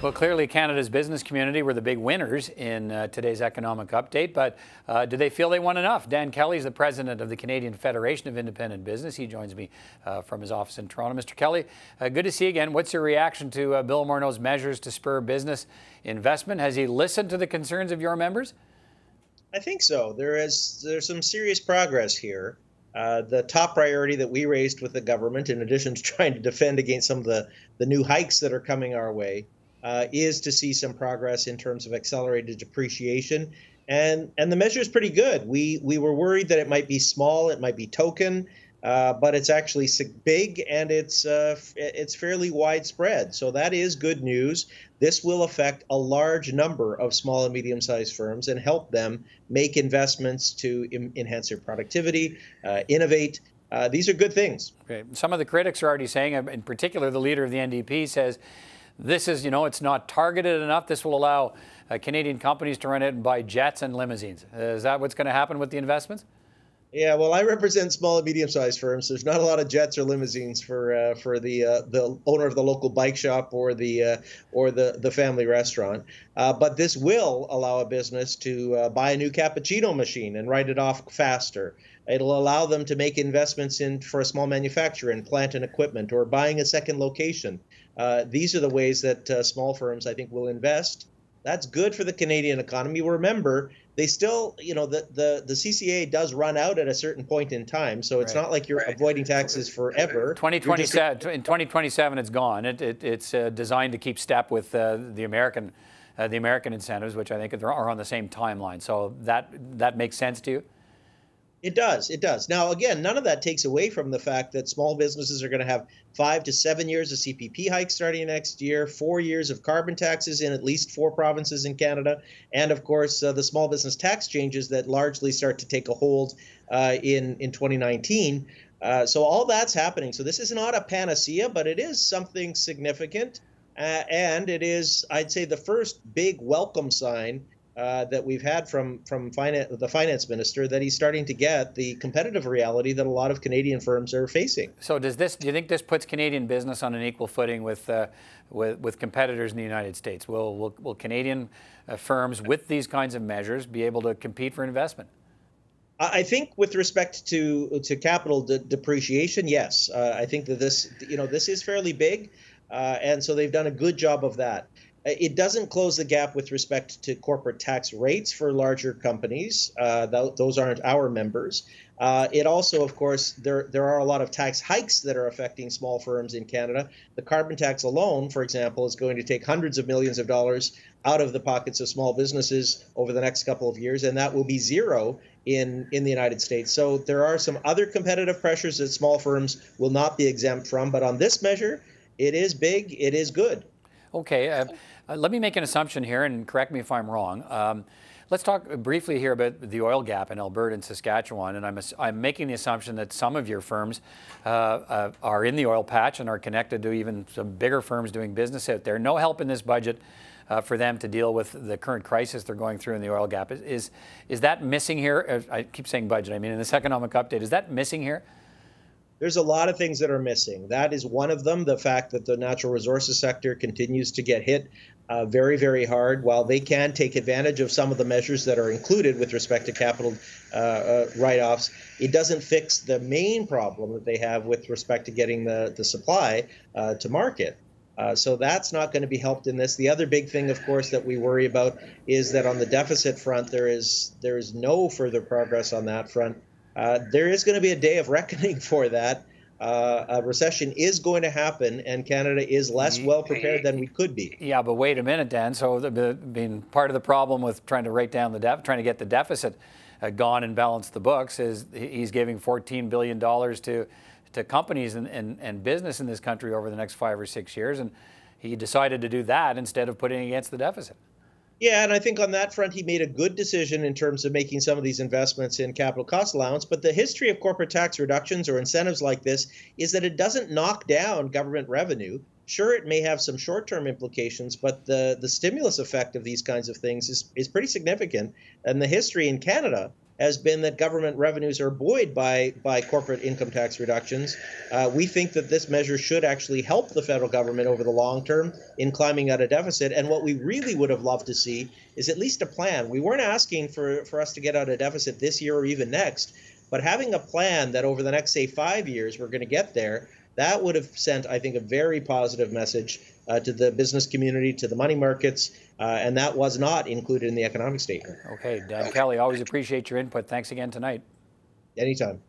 Well, clearly Canada's business community were the big winners in today's economic update, but do they feel they won enough? Dan Kelly is the president of the Canadian Federation of Independent Business. He joins me from his office in Toronto. Mr. Kelly, good to see you again. What's your reaction to Bill Morneau's measures to spur business investment? Has he listened to the concerns of your members? I think so. There's some serious progress here. The top priority that we raised with the government, in addition to trying to defend against some of the new hikes that are coming our way, is to see some progress in terms of accelerated depreciation. And the measure is pretty good. We were worried that it might be small, it might be token, but it's actually big and it's fairly widespread. So that is good news. This will affect a large number of small and medium-sized firms and help them make investments to enhance their productivity, innovate. These are good things. Okay. Some of the critics are already saying, in particular, the leader of the NDP says, this is, it's not targeted enough. This will allow Canadian companies to run it and buy jets and limousines. Is that what's going to happen with the investments? Yeah, well, I represent small and medium-sized firms. There's not a lot of jets or limousines for the owner of the local bike shop or the family restaurant. But this will allow a business to buy a new cappuccino machine and write it off faster. It'll allow them to make investments for a small manufacturer in plant and equipment or buying a second location. These are the ways that small firms, I think, will invest. That's good for the Canadian economy. Remember, they still, the CCA does run out at a certain point in time, so it's not like you're avoiding taxes forever. 2027, in 2027, it's gone. It's designed to keep step with the American incentives, which I think are on the same timeline. So that makes sense to you? It does. It does. Now, again, none of that takes away from the fact that small businesses are going to have 5 to 7 years of CPP hikes starting next year, 4 years of carbon taxes in at least 4 provinces in Canada, and, of course, the small business tax changes that largely start to take a hold in 2019. So all that's happening. So this is not a panacea, but it is something significant, and it is, I'd say, the first big welcome sign that we've had from the finance minister, that he's starting to get the competitive reality that a lot of Canadian firms are facing. So do you think this puts Canadian business on an equal footing with competitors in the United States? Will Canadian firms with these kinds of measures be able to compete for investment? I think with respect to capital depreciation, yes. I think that this is fairly big, and so they've done a good job of that. It doesn't close the gap with respect to corporate tax rates for larger companies. Those aren't our members. It also, of course, there are a lot of tax hikes that are affecting small firms in Canada. The carbon tax alone, for example, is going to take hundreds of millions of dollars out of the pockets of small businesses over the next couple of years, and that will be zero in the United States. So there are some other competitive pressures that small firms will not be exempt from. But on this measure, it is big, it is good. Okay. Let me make an assumption here, and correct me if I'm wrong. Let's talk briefly here about the oil gap in Alberta and Saskatchewan, and I'm making the assumption that some of your firms are in the oil patch and are connected to even some bigger firms doing business out there. No help in this budget for them to deal with the current crisis they're going through in the oil gap. Is that missing here? I keep saying budget, I mean in this economic update. Is that missing here? There's a lot of things that are missing. That is one of them, the fact that the natural resources sector continues to get hit very, very hard. While they can take advantage of some of the measures that are included with respect to capital write-offs, it doesn't fix the main problem that they have with respect to getting the supply to market. So that's not going to be helped in this. The other big thing, of course, that we worry about is that on the deficit front, there is no further progress on that front. There is going to be a day of reckoning for that. A recession is going to happen, and Canada is less well prepared than we could be. Yeah, but wait a minute, Dan. So, part of the problem with trying to write down trying to get the deficit gone and balance the books is he's giving $14 billion to companies and business in this country over the next 5 or 6 years, and he decided to do that instead of putting against the deficit. Yeah, and I think on that front, he made a good decision in terms of making some of these investments in capital cost allowance. But the history of corporate tax reductions or incentives like this is that it doesn't knock down government revenue. Sure, it may have some short-term implications, but the stimulus effect of these kinds of things is pretty significant. And the history in Canada has been that government revenues are buoyed by corporate income tax reductions. We think that this measure should actually help the federal government over the long term in climbing out of deficit. And what we really would have loved to see is at least a plan. We weren't asking for us to get out of deficit this year or even next, but having a plan that over the next, say, 5 years, we're going to get there. That would have sent, I think, a very positive message to the business community, to the money markets, and that was not included in the economic statement. Okay, Dan Kelly, always appreciate your input. Thanks again tonight. Anytime.